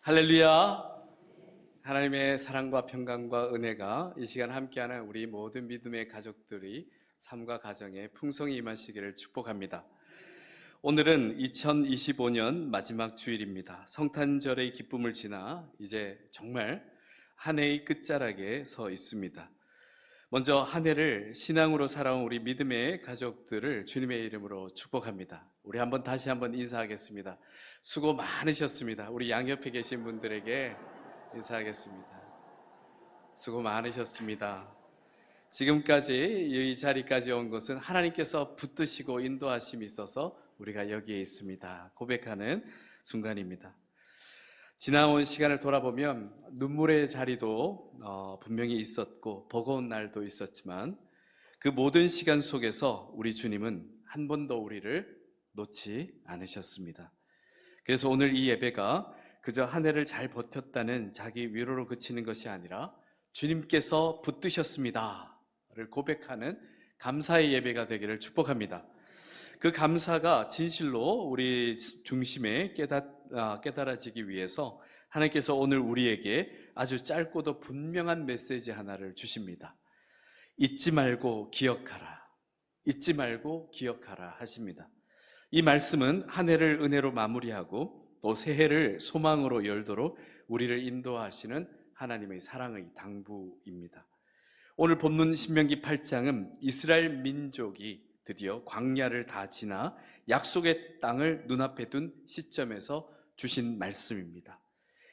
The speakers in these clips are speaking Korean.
할렐루야. 하나님의 사랑과 평강과 은혜가 이 시간 함께하는 우리 모든 믿음의 가족들이 삶과 가정에 풍성히 임하시기를 축복합니다. 오늘은 2025년 마지막 주일입니다. 성탄절의 기쁨을 지나 이제 정말 한 해의 끝자락에 서 있습니다. 먼저 한 해를 신앙으로 살아온 우리 믿음의 가족들을 주님의 이름으로 축복합니다. 우리 다시 한번 인사하겠습니다. 수고 많으셨습니다. 우리 양옆에 계신 분들에게 인사하겠습니다. 수고 많으셨습니다. 지금까지 이 자리까지 온 것은 하나님께서 붙드시고 인도하심이 있어서 우리가 여기에 있습니다. 고백하는 순간입니다. 지나온 시간을 돌아보면 눈물의 자리도 분명히 있었고 버거운 날도 있었지만 그 모든 시간 속에서 우리 주님은 한 번도 우리를 놓지 않으셨습니다. 그래서 오늘 이 예배가 그저 한 해를 잘 버텼다는 자기 위로로 그치는 것이 아니라 주님께서 붙드셨습니다를 고백하는 감사의 예배가 되기를 축복합니다. 그 감사가 진실로 우리 중심에 깨달아지기 위해서 하나님께서 오늘 우리에게 아주 짧고도 분명한 메시지 하나를 주십니다. 잊지 말고 기억하라. 잊지 말고 기억하라 하십니다. 이 말씀은 한 해를 은혜로 마무리하고 또 새해를 소망으로 열도록 우리를 인도하시는 하나님의 사랑의 당부입니다. 오늘 본문 신명기 8장은 이스라엘 민족이 드디어 광야를 다 지나 약속의 땅을 눈앞에 둔 시점에서 주신 말씀입니다.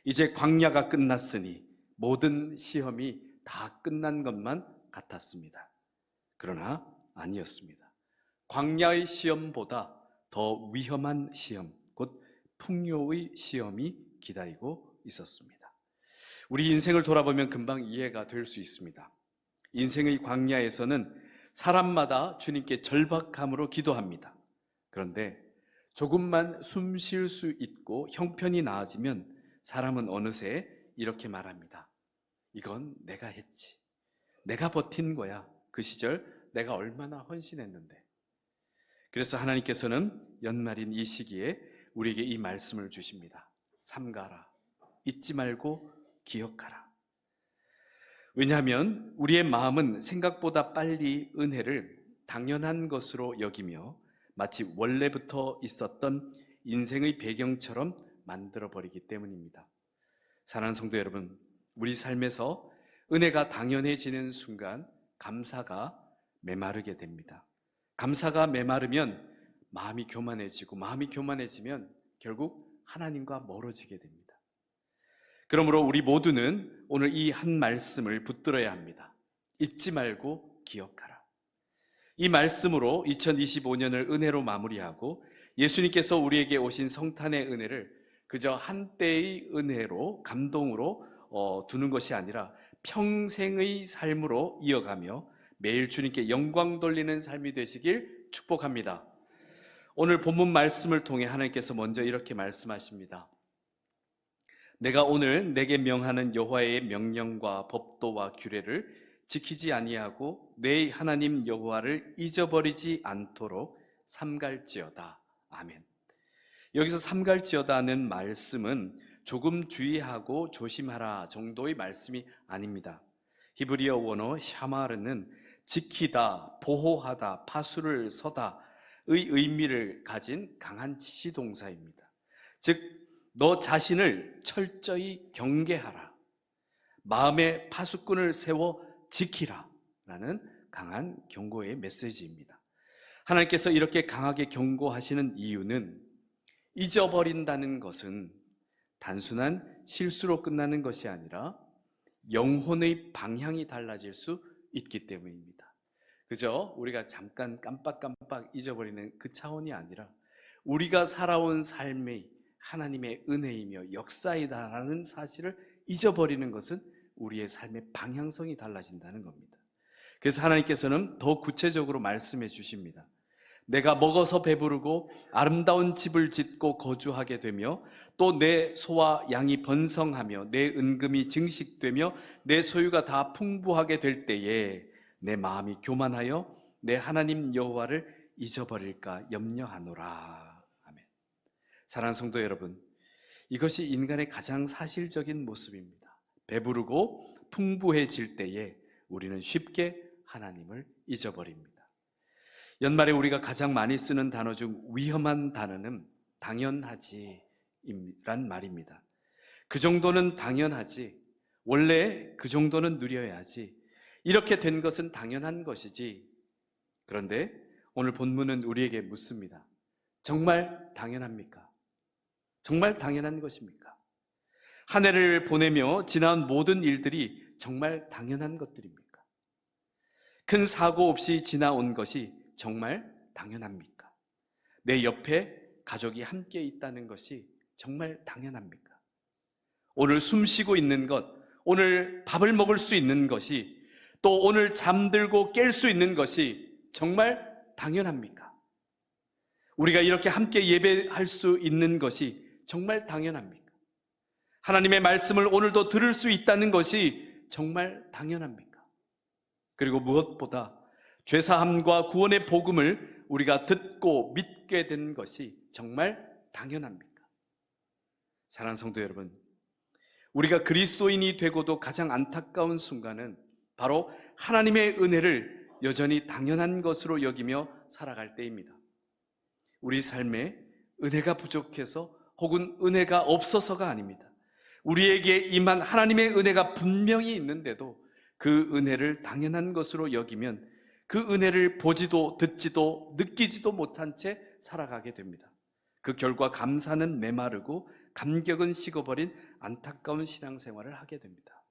이제 광야가 끝났으니 모든 시험이 다 끝난 것만 같았습니다. 그러나 아니었습니다. 광야의 시험보다 더 위험한 시험, 곧 풍요의 시험이 기다리고 있었습니다. 우리 인생을 돌아보면 금방 이해가 될 수 있습니다. 인생의 광야에서는 사람마다 주님께 절박함으로 기도합니다. 그런데 조금만 숨 쉴 수 있고 형편이 나아지면 사람은 어느새 이렇게 말합니다. 이건 내가 했지. 내가 버틴 거야. 그 시절 내가 얼마나 헌신했는데. 그래서 하나님께서는 연말인 이 시기에 우리에게 이 말씀을 주십니다. 삼가라. 잊지 말고 기억하라. 왜냐하면 우리의 마음은 생각보다 빨리 은혜를 당연한 것으로 여기며 마치 원래부터 있었던 인생의 배경처럼 만들어버리기 때문입니다. 사랑하는 성도 여러분, 우리 삶에서 은혜가 당연해지는 순간 감사가 메마르게 됩니다. 감사가 메마르면 마음이 교만해지고 마음이 교만해지면 결국 하나님과 멀어지게 됩니다. 그러므로 우리 모두는 오늘 이 한 말씀을 붙들어야 합니다. 잊지 말고 기억하라. 이 말씀으로 2025년을 은혜로 마무리하고 예수님께서 우리에게 오신 성탄의 은혜를 그저 한때의 은혜로 감동으로 두는 것이 아니라 평생의 삶으로 이어가며 매일 주님께 영광 돌리는 삶이 되시길 축복합니다. 오늘 본문 말씀을 통해 하나님께서 먼저 이렇게 말씀하십니다. 내가 오늘 내게 명하는 여호와의 명령과 법도와 규례를 지키지 아니하고 내 하나님 여호와를 잊어버리지 않도록 삼갈지어다. 아멘. 여기서 삼갈지어다는 말씀은 조금 주의하고 조심하라 정도의 말씀이 아닙니다. 히브리어 원어 샤마르는 지키다, 보호하다, 파수를 서다의 의미를 가진 강한 지시동사입니다. 즉 너 자신을 철저히 경계하라. 마음의 파수꾼을 세워 지키라. 라는 강한 경고의 메시지입니다. 하나님께서 이렇게 강하게 경고하시는 이유는 잊어버린다는 것은 단순한 실수로 끝나는 것이 아니라 영혼의 방향이 달라질 수 있기 때문입니다. 그저 우리가 잠깐 깜빡깜빡 잊어버리는 그 차원이 아니라 우리가 살아온 삶의 하나님의 은혜이며 역사이다라는 사실을 잊어버리는 것은 우리의 삶의 방향성이 달라진다는 겁니다. 그래서 하나님께서는 더 구체적으로 말씀해 주십니다. 내가 먹어서 배부르고 아름다운 집을 짓고 거주하게 되며 또 내 소와 양이 번성하며 내 은금이 증식되며 내 소유가 다 풍부하게 될 때에 내 마음이 교만하여 내 하나님 여호와를 잊어버릴까 염려하노라. 아멘. 사랑하는 성도 여러분, 이것이 인간의 가장 사실적인 모습입니다. 배부르고 풍부해질 때에 우리는 쉽게 하나님을 잊어버립니다. 연말에 우리가 가장 많이 쓰는 단어 중 위험한 단어는 당연하지 란 말입니다. 그 정도는 당연하지, 원래 그 정도는 누려야지, 이렇게 된 것은 당연한 것이지. 그런데 오늘 본문은 우리에게 묻습니다. 정말 당연합니까? 정말 당연한 것입니까? 한 해를 보내며 지나온 모든 일들이 정말 당연한 것들입니까? 큰 사고 없이 지나온 것이 정말 당연합니까? 내 옆에 가족이 함께 있다는 것이 정말 당연합니까? 오늘 숨 쉬고 있는 것, 오늘 밥을 먹을 수 있는 것이, 또 오늘 잠들고 깰 수 있는 것이 정말 당연합니까? 우리가 이렇게 함께 예배할 수 있는 것이 정말 당연합니까? 하나님의 말씀을 오늘도 들을 수 있다는 것이 정말 당연합니까? 그리고 무엇보다 죄사함과 구원의 복음을 우리가 듣고 믿게 된 것이 정말 당연합니까? 사랑하는 성도 여러분, 우리가 그리스도인이 되고도 가장 안타까운 순간은 바로 하나님의 은혜를 여전히 당연한 것으로 여기며 살아갈 때입니다. 우리 삶에 은혜가 부족해서 혹은 은혜가 없어서가 아닙니다. 우리에게 임한 하나님의 은혜가 분명히 있는데도 그 은혜를 당연한 것으로 여기면 그 은혜를 보지도 듣지도 느끼지도 못한 채 살아가게 됩니다. 그 결과 감사는 메마르고 감격은 식어버린 안타까운 신앙생활을 하게 됩니다.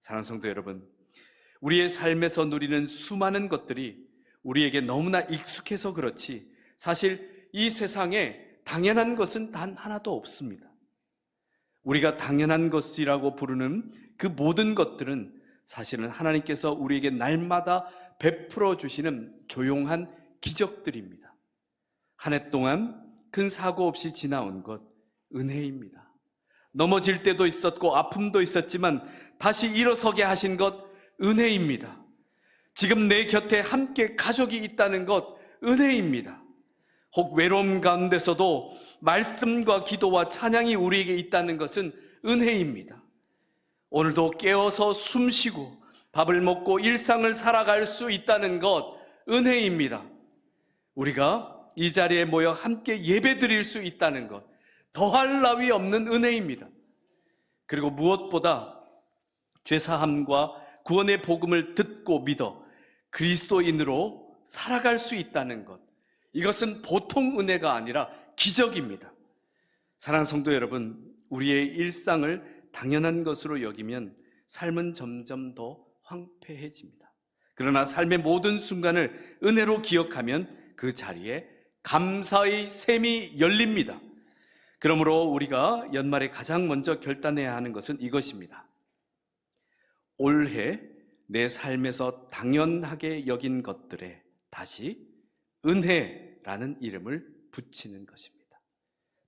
사랑하는 성도 여러분, 우리의 삶에서 누리는 수많은 것들이 우리에게 너무나 익숙해서 그렇지 사실 이 세상에 당연한 것은 단 하나도 없습니다. 우리가 당연한 것이라고 부르는 그 모든 것들은 사실은 하나님께서 우리에게 날마다 베풀어 주시는 조용한 기적들입니다. 한 해 동안 큰 사고 없이 지나온 것, 은혜입니다. 넘어질 때도 있었고 아픔도 있었지만 다시 일어서게 하신 것, 은혜입니다. 지금 내 곁에 함께 가족이 있다는 것, 은혜입니다. 혹 외로움 가운데서도 말씀과 기도와 찬양이 우리에게 있다는 것은 은혜입니다. 오늘도 깨어서 숨쉬고 밥을 먹고 일상을 살아갈 수 있다는 것, 은혜입니다. 우리가 이 자리에 모여 함께 예배 드릴 수 있다는 것, 더할 나위 없는 은혜입니다. 그리고 무엇보다 죄사함과 구원의 복음을 듣고 믿어 그리스도인으로 살아갈 수 있다는 것, 이것은 보통 은혜가 아니라 기적입니다. 사랑하는 성도 여러분, 우리의 일상을 당연한 것으로 여기면 삶은 점점 더 황폐해집니다. 그러나 삶의 모든 순간을 은혜로 기억하면 그 자리에 감사의 샘이 열립니다. 그러므로 우리가 연말에 가장 먼저 결단해야 하는 것은 이것입니다. 올해 내 삶에서 당연하게 여긴 것들에 다시 은혜라는 이름을 붙이는 것입니다.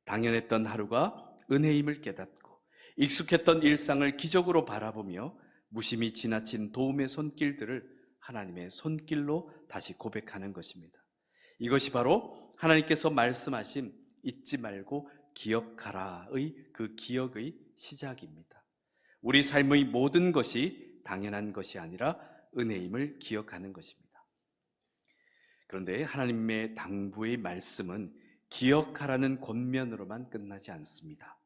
당연했던 하루가 은혜임을 깨닫고 익숙했던 일상을 기적으로 바라보며 무심히 지나친 도움의 손길들을 하나님의 손길로 다시 고백하는 것입니다. 이것이 바로 하나님께서 말씀하신 잊지 말고 기억하라의 그 기억의 시작입니다. 우리 삶의 모든 것이 당연한 것이 아니라 은혜임을 기억하는 것입니다. 그런데 하나님의 당부의 말씀은 기억하라는 권면으로만 끝나지 않습니다.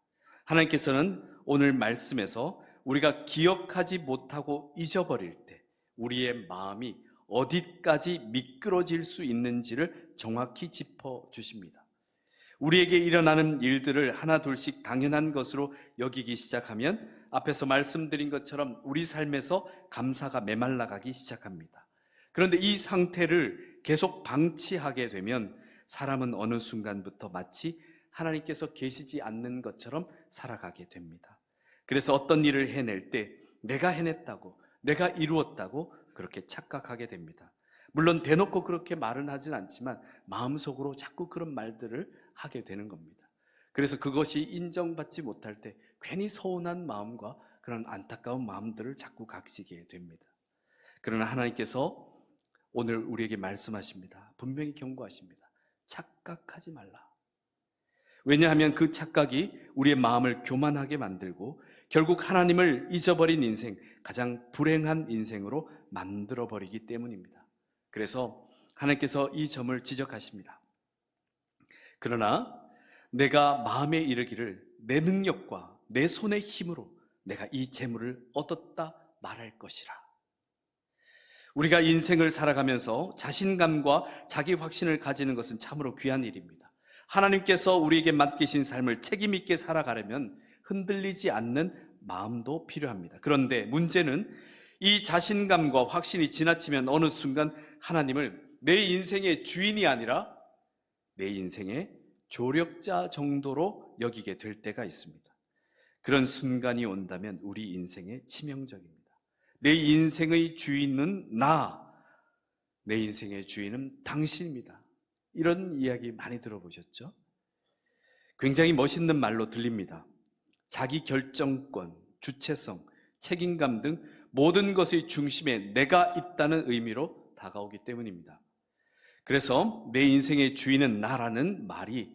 하나님께서는 오늘 말씀에서 우리가 기억하지 못하고 잊어버릴 때 우리의 마음이 어디까지 미끄러질 수 있는지를 정확히 짚어주십니다. 우리에게 일어나는 일들을 하나 둘씩 당연한 것으로 여기기 시작하면 앞에서 말씀드린 것처럼 우리 삶에서 감사가 메말라가기 시작합니다. 그런데 이 상태를 계속 방치하게 되면 사람은 어느 순간부터 마치 하나님께서 계시지 않는 것처럼 살아가게 됩니다. 그래서 어떤 일을 해낼 때 내가 해냈다고, 내가 이루었다고 그렇게 착각하게 됩니다. 물론 대놓고 그렇게 말은 하진 않지만 마음속으로 자꾸 그런 말들을 하게 되는 겁니다. 그래서 그것이 인정받지 못할 때 괜히 서운한 마음과 그런 안타까운 마음들을 자꾸 각시게 됩니다. 그러나 하나님께서 오늘 우리에게 말씀하십니다. 분명히 경고하십니다. 착각하지 말라. 왜냐하면 그 착각이 우리의 마음을 교만하게 만들고 결국 하나님을 잊어버린 인생, 가장 불행한 인생으로 만들어버리기 때문입니다. 그래서 하나님께서 이 점을 지적하십니다. 그러나 내가 마음에 이르기를 내 능력과 내 손의 힘으로 내가 이 재물을 얻었다 말할 것이라. 우리가 인생을 살아가면서 자신감과 자기 확신을 가지는 것은 참으로 귀한 일입니다. 하나님께서 우리에게 맡기신 삶을 책임 있게 살아가려면 흔들리지 않는 마음도 필요합니다. 그런데 문제는 이 자신감과 확신이 지나치면 어느 순간 하나님을 내 인생의 주인이 아니라 내 인생의 조력자 정도로 여기게 될 때가 있습니다. 그런 순간이 온다면 우리 인생에 치명적입니다. 내 인생의 주인은 내 인생의 주인은 당신입니다. 이런 이야기 많이 들어보셨죠? 굉장히 멋있는 말로 들립니다. 자기 결정권, 주체성, 책임감 등 모든 것의 중심에 내가 있다는 의미로 다가오기 때문입니다. 그래서 내 인생의 주인은 나라는 말이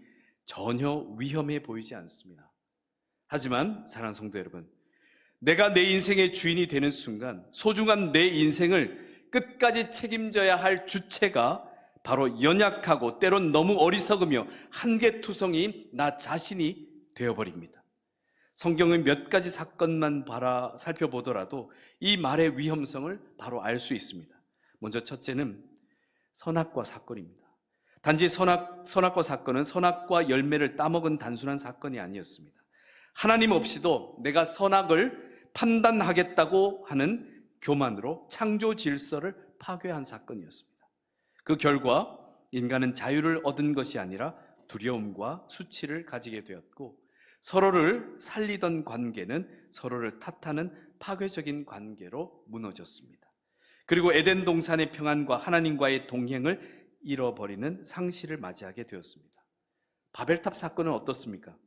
전혀 위험해 보이지 않습니다. 하지만 사랑하는 성도 여러분, 내가 내 인생의 주인이 되는 순간 소중한 내 인생을 끝까지 책임져야 할 주체가 바로 연약하고 때론 너무 어리석으며 한계투성이인 나 자신이 되어버립니다. 성경의 몇 가지 사건만 살펴보더라도 이 말의 위험성을 바로 알 수 있습니다. 먼저 첫째는 선악과 사건입니다. 단지 선악과 사건은 선악과 열매를 따먹은 단순한 사건이 아니었습니다. 하나님 없이도 내가 선악을 판단하겠다고 하는 교만으로 창조 질서를 파괴한 사건이었습니다. 그 결과 인간은 자유를 얻은 것이 아니라 두려움과 수치를 가지게 되었고, 서로를 살리던 관계는 서로를 탓하는 파괴적인 관계로 무너졌습니다. 그리고 에덴 동산의 평안과 하나님과의 동행을 잃어버리는 상실을 맞이하게 되었습니다. 바벨탑 사건은 어떻습니까?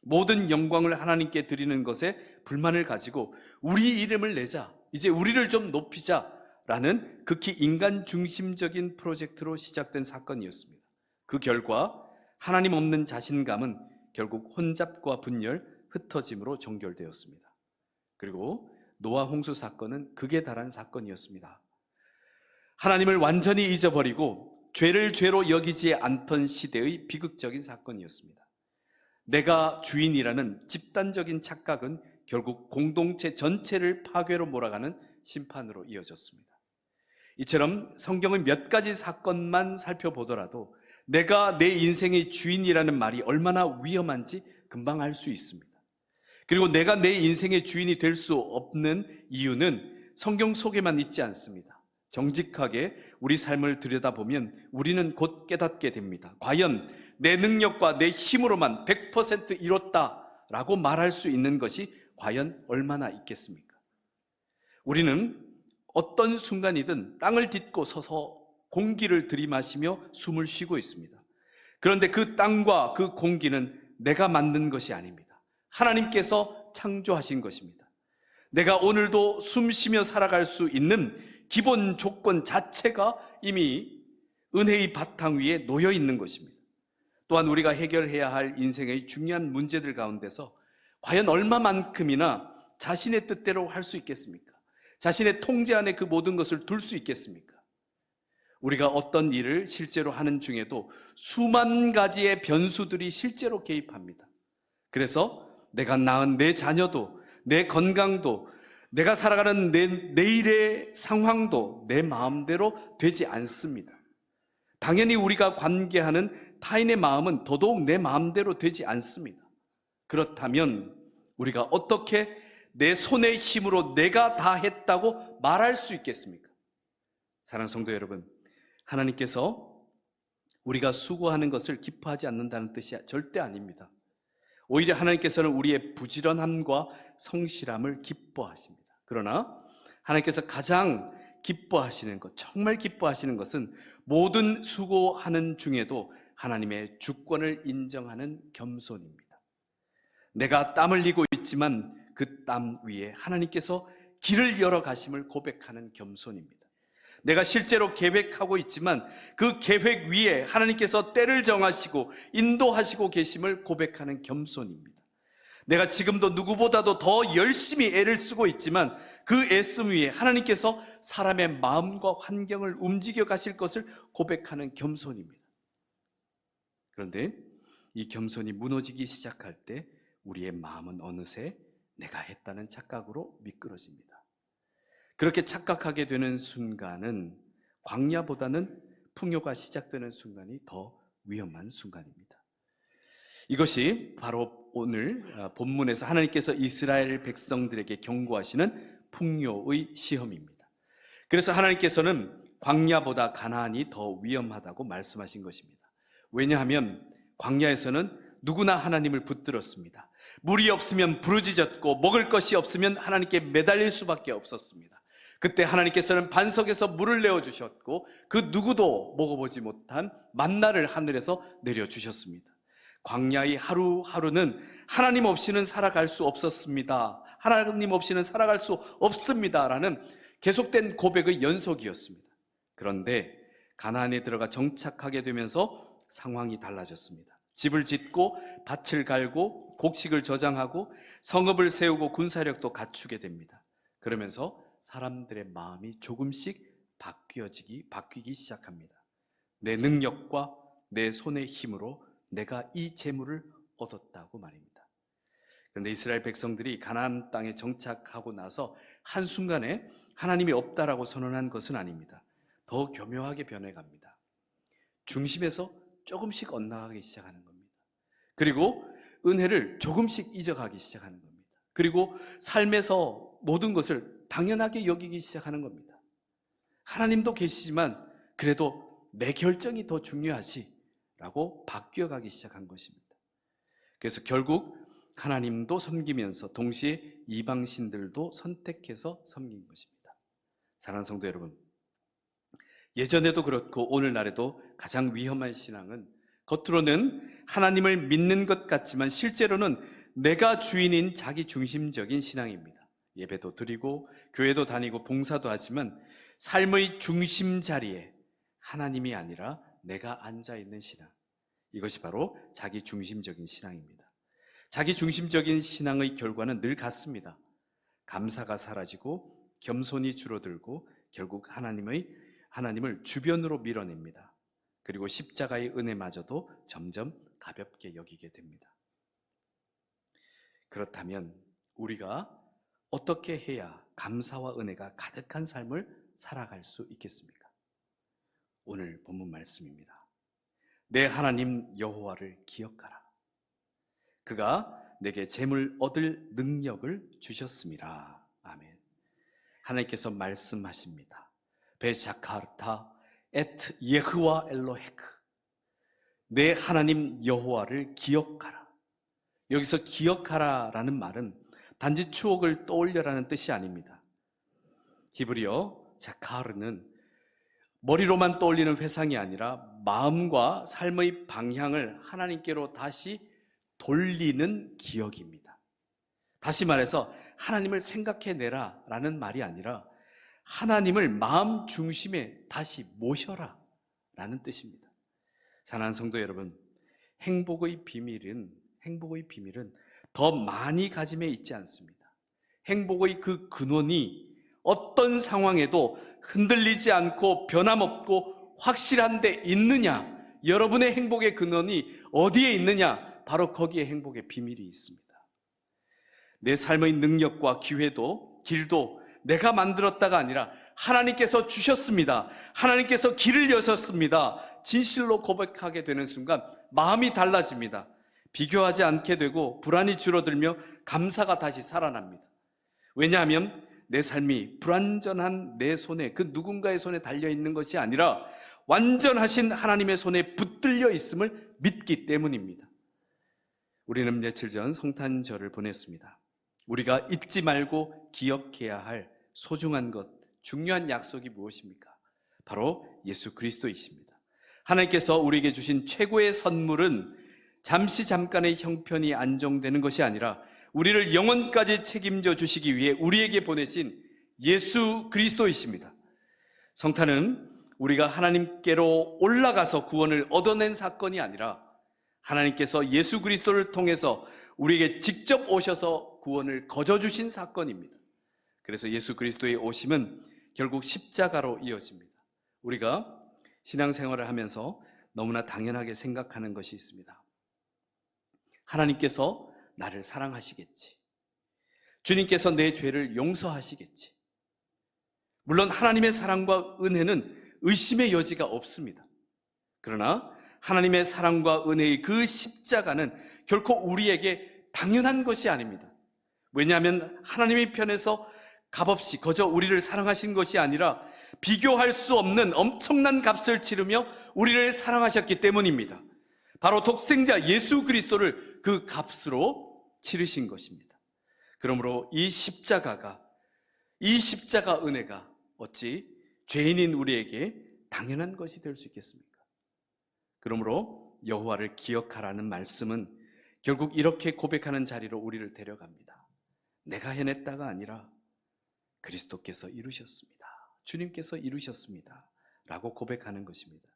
모든 영광을 하나님께 드리는 것에 불만을 가지고 우리 이름을 내자, 이제 우리를 좀 높이자라는 극히 인간 중심적인 프로젝트로 시작된 사건이었습니다. 그 결과 하나님 없는 자신감은 결국 혼잡과 분열, 흩어짐으로 종결되었습니다. 그리고 노아 홍수 사건은 극에 달한 사건이었습니다. 하나님을 완전히 잊어버리고 죄를 죄로 여기지 않던 시대의 비극적인 사건이었습니다. 내가 주인이라는 집단적인 착각은 결국 공동체 전체를 파괴로 몰아가는 심판으로 이어졌습니다. 이처럼 성경의 몇 가지 사건만 살펴보더라도 내가 내 인생의 주인이라는 말이 얼마나 위험한지 금방 알 수 있습니다. 그리고 내가 내 인생의 주인이 될 수 없는 이유는 성경 속에만 있지 않습니다. 정직하게 우리 삶을 들여다보면 우리는 곧 깨닫게 됩니다. 과연 내 능력과 내 힘으로만 100% 이뤘다라고 말할 수 있는 것이 과연 얼마나 있겠습니까? 우리는 어떤 순간이든 땅을 딛고 서서 공기를 들이마시며 숨을 쉬고 있습니다. 그런데 그 땅과 그 공기는 내가 만든 것이 아닙니다. 하나님께서 창조하신 것입니다. 내가 오늘도 숨 쉬며 살아갈 수 있는 기본 조건 자체가 이미 은혜의 바탕 위에 놓여 있는 것입니다. 또한 우리가 해결해야 할 인생의 중요한 문제들 가운데서 과연 얼마만큼이나 자신의 뜻대로 할 수 있겠습니까? 자신의 통제 안에 그 모든 것을 둘 수 있겠습니까? 우리가 어떤 일을 실제로 하는 중에도 수만 가지의 변수들이 실제로 개입합니다. 그래서 내가 낳은 내 자녀도, 내 건강도, 내가 살아가는 내일의 상황도 내 마음대로 되지 않습니다. 당연히 우리가 관계하는 타인의 마음은 더더욱 내 마음대로 되지 않습니다. 그렇다면 우리가 어떻게 내 손의 힘으로 내가 다 했다고 말할 수 있겠습니까? 사랑하는 성도 여러분, 하나님께서 우리가 수고하는 것을 기뻐하지 않는다는 뜻이 절대 아닙니다. 오히려 하나님께서는 우리의 부지런함과 성실함을 기뻐하십니다. 그러나 하나님께서 가장 기뻐하시는 것, 정말 기뻐하시는 것은 모든 수고하는 중에도 하나님의 주권을 인정하는 겸손입니다. 내가 땀 흘리고 있지만 그 땀 위에 하나님께서 길을 열어 가심을 고백하는 겸손입니다. 내가 실제로 계획하고 있지만 그 계획 위에 하나님께서 때를 정하시고 인도하시고 계심을 고백하는 겸손입니다. 내가 지금도 누구보다도 더 열심히 애를 쓰고 있지만 그 애씀 위에 하나님께서 사람의 마음과 환경을 움직여 가실 것을 고백하는 겸손입니다. 그런데 이 겸손이 무너지기 시작할 때 우리의 마음은 어느새 내가 했다는 착각으로 미끄러집니다. 그렇게 착각하게 되는 순간은 광야보다는 풍요가 시작되는 순간이 더 위험한 순간입니다. 이것이 바로 오늘 본문에서 하나님께서 이스라엘 백성들에게 경고하시는 풍요의 시험입니다. 그래서 하나님께서는 광야보다 가나안이 더 위험하다고 말씀하신 것입니다. 왜냐하면 광야에서는 누구나 하나님을 붙들었습니다. 물이 없으면 부르짖었고 먹을 것이 없으면 하나님께 매달릴 수밖에 없었습니다. 그때 하나님께서는 반석에서 물을 내어주셨고 그 누구도 먹어보지 못한 만나를 하늘에서 내려주셨습니다. 광야의 하루하루는 하나님 없이는 살아갈 수 없었습니다. 하나님 없이는 살아갈 수 없습니다 라는 계속된 고백의 연속이었습니다. 그런데 가나안에 들어가 정착하게 되면서 상황이 달라졌습니다. 집을 짓고 밭을 갈고 곡식을 저장하고 성읍을 세우고 군사력도 갖추게 됩니다. 그러면서 사람들의 마음이 조금씩 바뀌기 시작합니다. 내 능력과 내 손의 힘으로 내가 이 재물을 얻었다고 말입니다. 그런데 이스라엘 백성들이 가나안 땅에 정착하고 나서 한순간에 하나님이 없다라고 선언한 것은 아닙니다. 더 교묘하게 변해갑니다. 중심에서 조금씩 엇나가기 시작하는 겁니다. 그리고 은혜를 조금씩 잊어가기 시작하는 겁니다. 그리고 삶에서 모든 것을 당연하게 여기기 시작하는 겁니다. 하나님도 계시지만 그래도 내 결정이 더 중요하지라고 바뀌어가기 시작한 것입니다. 그래서 결국 하나님도 섬기면서 동시에 이방신들도 선택해서 섬긴 것입니다. 사랑하는 성도 여러분, 예전에도 그렇고 오늘날에도 가장 위험한 신앙은 겉으로는 하나님을 믿는 것 같지만 실제로는 내가 주인인 자기 중심적인 신앙입니다. 예배도 드리고 교회도 다니고 봉사도 하지만 삶의 중심 자리에 하나님이 아니라 내가 앉아있는 신앙, 이것이 바로 자기 중심적인 신앙입니다. 자기 중심적인 신앙의 결과는 늘 같습니다. 감사가 사라지고 겸손이 줄어들고 결국 하나님을 주변으로 밀어냅니다. 그리고 십자가의 은혜마저도 점점 가볍게 여기게 됩니다. 그렇다면 우리가 어떻게 해야 감사와 은혜가 가득한 삶을 살아갈 수 있겠습니까? 오늘 본문 말씀입니다. 내 하나님 여호와를 기억하라. 그가 내게 재물 얻을 능력을 주셨습니다. 아멘. 하나님께서 말씀하십니다. 베샤카르타 에트 예흐와 엘로헤크. 내 하나님 여호와를 기억하라. 여기서 기억하라라는 말은 단지 추억을 떠올려라는 뜻이 아닙니다. 히브리어 자카르는 머리로만 떠올리는 회상이 아니라 마음과 삶의 방향을 하나님께로 다시 돌리는 기억입니다. 다시 말해서 하나님을 생각해내라 라는 말이 아니라 하나님을 마음 중심에 다시 모셔라 라는 뜻입니다. 사랑하는 성도 여러분, 행복의 비밀은 더 많이 가짐에 있지 않습니다. 행복의 그 근원이 어떤 상황에도 흔들리지 않고 변함없고 확실한 데 있느냐, 여러분의 행복의 근원이 어디에 있느냐, 바로 거기에 행복의 비밀이 있습니다. 내 삶의 능력과 기회도 길도 내가 만들었다가 아니라 하나님께서 주셨습니다. 하나님께서 길을 여셨습니다. 진실로 고백하게 되는 순간 마음이 달라집니다. 비교하지 않게 되고 불안이 줄어들며 감사가 다시 살아납니다. 왜냐하면 내 삶이 불완전한 내 손에, 그 누군가의 손에 달려있는 것이 아니라 완전하신 하나님의 손에 붙들려 있음을 믿기 때문입니다. 우리는 며칠 전 성탄절을 보냈습니다. 우리가 잊지 말고 기억해야 할 소중한 것, 중요한 약속이 무엇입니까? 바로 예수 그리스도이십니다. 하나님께서 우리에게 주신 최고의 선물은 잠시 잠깐의 형편이 안정되는 것이 아니라 우리를 영원까지 책임져 주시기 위해 우리에게 보내신 예수 그리스도이십니다. 성탄은 우리가 하나님께로 올라가서 구원을 얻어낸 사건이 아니라 하나님께서 예수 그리스도를 통해서 우리에게 직접 오셔서 구원을 거저주신 사건입니다. 그래서 예수 그리스도의 오심은 결국 십자가로 이어집니다. 우리가 신앙생활을 하면서 너무나 당연하게 생각하는 것이 있습니다. 하나님께서 나를 사랑하시겠지. 주님께서 내 죄를 용서하시겠지. 물론 하나님의 사랑과 은혜는 의심의 여지가 없습니다. 그러나 하나님의 사랑과 은혜의 그 십자가는 결코 우리에게 당연한 것이 아닙니다. 왜냐하면 하나님의 편에서 값없이 거저 우리를 사랑하신 것이 아니라 비교할 수 없는 엄청난 값을 치르며 우리를 사랑하셨기 때문입니다. 바로 독생자 예수 그리스도를 그 값으로 치르신 것입니다. 그러므로 이 십자가 은혜가 어찌 죄인인 우리에게 당연한 것이 될 수 있겠습니까? 그러므로 여호와를 기억하라는 말씀은 결국 이렇게 고백하는 자리로 우리를 데려갑니다. 내가 해냈다가 아니라 그리스도께서 이루셨습니다. 주님께서 이루셨습니다. 라고 고백하는 것입니다.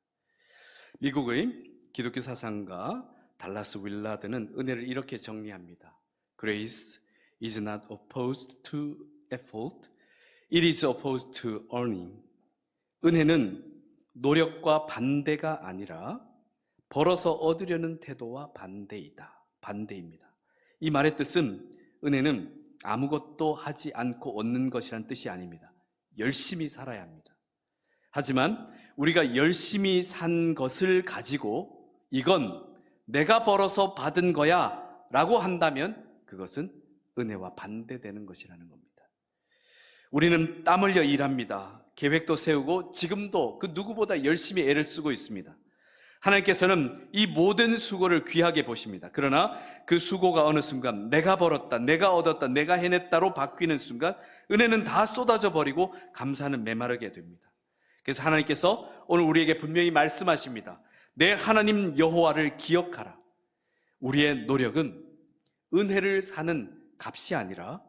미국의 기독교 사상가 달라스 윌라드는 은혜를 이렇게 정리합니다. Grace is not opposed to effort. It is opposed to earning. 은혜는 노력과 반대가 아니라 벌어서 얻으려는 태도와 반대입니다. 이 말의 뜻은 은혜는 아무것도 하지 않고 얻는 것이란 뜻이 아닙니다. 열심히 살아야 합니다. 하지만 우리가 열심히 산 것을 가지고 이건 내가 벌어서 받은 거야 라고 한다면 그것은 은혜와 반대되는 것이라는 겁니다. 우리는 땀 흘려 일합니다. 계획도 세우고 지금도 그 누구보다 열심히 애를 쓰고 있습니다. 하나님께서는 이 모든 수고를 귀하게 보십니다. 그러나 그 수고가 어느 순간 내가 벌었다, 내가 얻었다, 내가 해냈다로 바뀌는 순간 은혜는 다 쏟아져 버리고 감사는 메마르게 됩니다. 그래서 하나님께서 오늘 우리에게 분명히 말씀하십니다. 내 하나님 여호와를 기억하라. 우리의 노력은 은혜를 사는 값이 아니라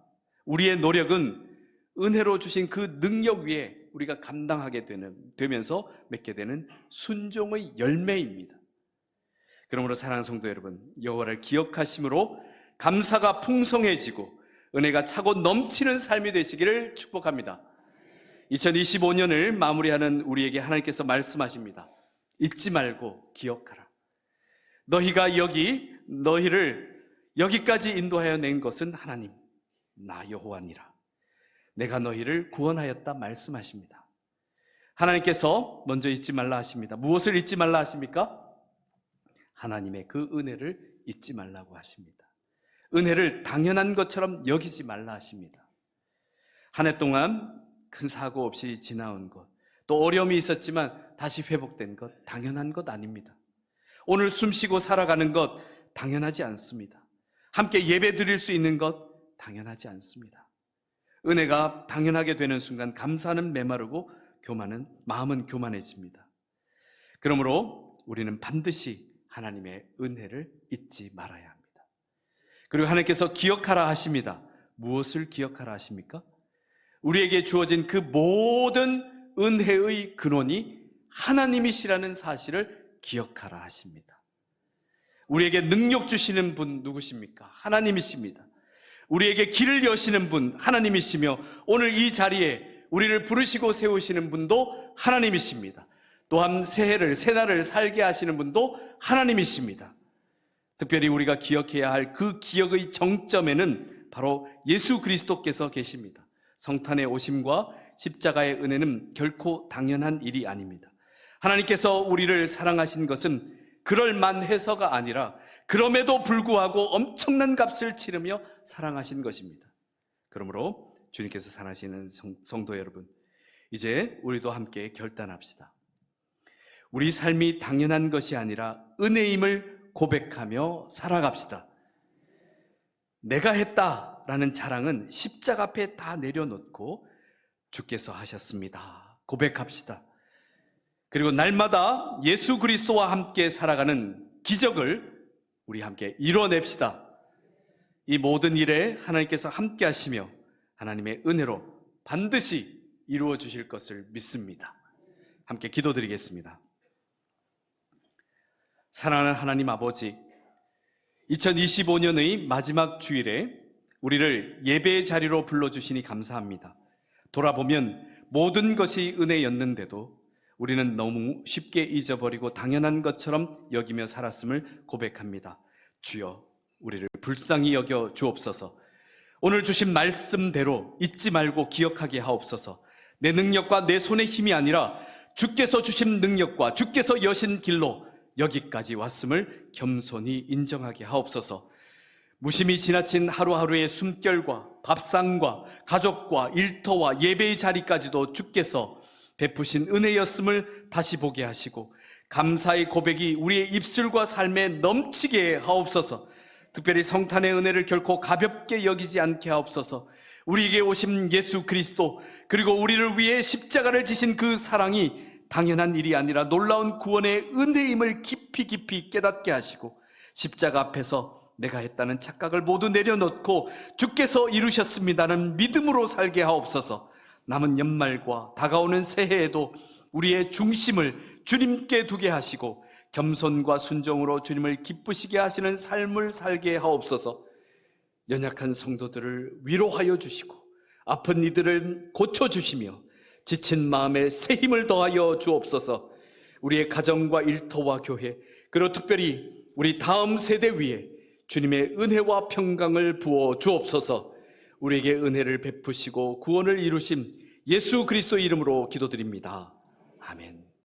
우리의 노력은 은혜로 주신 그 능력 위에 우리가 감당하게 되면서 맺게 되는 순종의 열매입니다. 그러므로 사랑하는 성도 여러분, 여호와를 기억하심으로 감사가 풍성해지고 은혜가 차고 넘치는 삶이 되시기를 축복합니다. 2025년을 마무리하는 우리에게 하나님께서 말씀하십니다. 잊지 말고 기억하라. 너희가 너희를 여기까지 인도하여 낸 것은 하나님, 나 여호와니라. 내가 너희를 구원하였다 말씀하십니다. 하나님께서 먼저 잊지 말라 하십니다. 무엇을 잊지 말라 하십니까? 하나님의 그 은혜를 잊지 말라고 하십니다. 은혜를 당연한 것처럼 여기지 말라 하십니다. 한 해 동안 큰 사고 없이 지나온 것, 또 어려움이 있었지만 다시 회복된 것, 당연한 것 아닙니다. 오늘 숨쉬고 살아가는 것 당연하지 않습니다. 함께 예배 드릴 수 있는 것 당연하지 않습니다. 은혜가 당연하게 되는 순간 감사는 메마르고 마음은 교만해집니다. 그러므로 우리는 반드시 하나님의 은혜를 잊지 말아야 합니다. 그리고 하나님께서 기억하라 하십니다. 무엇을 기억하라 하십니까? 우리에게 주어진 그 모든 은혜의 근원이 하나님이시라는 사실을 기억하라 하십니다. 우리에게 능력 주시는 분 누구십니까? 하나님이십니다. 우리에게 길을 여시는 분 하나님이시며 오늘 이 자리에 우리를 부르시고 세우시는 분도 하나님이십니다. 또한 새날을 살게 하시는 분도 하나님이십니다. 특별히 우리가 기억해야 할 그 기억의 정점에는 바로 예수 그리스도께서 계십니다. 성탄의 오심과 십자가의 은혜는 결코 당연한 일이 아닙니다. 하나님께서 우리를 사랑하신 것은 그럴만해서가 아니라 그럼에도 불구하고 엄청난 값을 치르며 사랑하신 것입니다. 그러므로 주님께서 사랑하시는 성도 여러분, 이제 우리도 함께 결단합시다. 우리 삶이 당연한 것이 아니라 은혜임을 고백하며 살아갑시다. 내가 했다라는 자랑은 십자가 앞에 다 내려놓고 주께서 하셨습니다. 고백합시다. 그리고 날마다 예수 그리스도와 함께 살아가는 기적을 우리 함께 이뤄냅시다. 이 모든 일에 하나님께서 함께 하시며 하나님의 은혜로 반드시 이루어 주실 것을 믿습니다. 함께 기도드리겠습니다. 사랑하는 하나님 아버지, 2025년의 마지막 주일에 우리를 예배의 자리로 불러주시니 감사합니다. 돌아보면 모든 것이 은혜였는데도 우리는 너무 쉽게 잊어버리고 당연한 것처럼 여기며 살았음을 고백합니다. 주여, 우리를 불쌍히 여겨 주옵소서. 오늘 주신 말씀대로 잊지 말고 기억하게 하옵소서. 내 능력과 내 손의 힘이 아니라 주께서 주신 능력과 주께서 여신 길로 여기까지 왔음을 겸손히 인정하게 하옵소서. 무심히 지나친 하루하루의 숨결과 밥상과 가족과 일터와 예배의 자리까지도 주께서 베푸신 은혜였음을 다시 보게 하시고 감사의 고백이 우리의 입술과 삶에 넘치게 하옵소서. 특별히 성탄의 은혜를 결코 가볍게 여기지 않게 하옵소서. 우리에게 오신 예수 그리스도, 그리고 우리를 위해 십자가를 지신 그 사랑이 당연한 일이 아니라 놀라운 구원의 은혜임을 깊이 깨닫게 하시고 십자가 앞에서 내가 했다는 착각을 모두 내려놓고 주께서 이루셨습니다는 믿음으로 살게 하옵소서. 남은 연말과 다가오는 새해에도 우리의 중심을 주님께 두게 하시고 겸손과 순종으로 주님을 기쁘시게 하시는 삶을 살게 하옵소서. 연약한 성도들을 위로하여 주시고 아픈 이들을 고쳐주시며 지친 마음에 새 힘을 더하여 주옵소서. 우리의 가정과 일터와 교회, 그리고 특별히 우리 다음 세대 위에 주님의 은혜와 평강을 부어 주옵소서. 우리에게 은혜를 베푸시고 구원을 이루신 예수 그리스도 이름으로 기도드립니다. 아멘.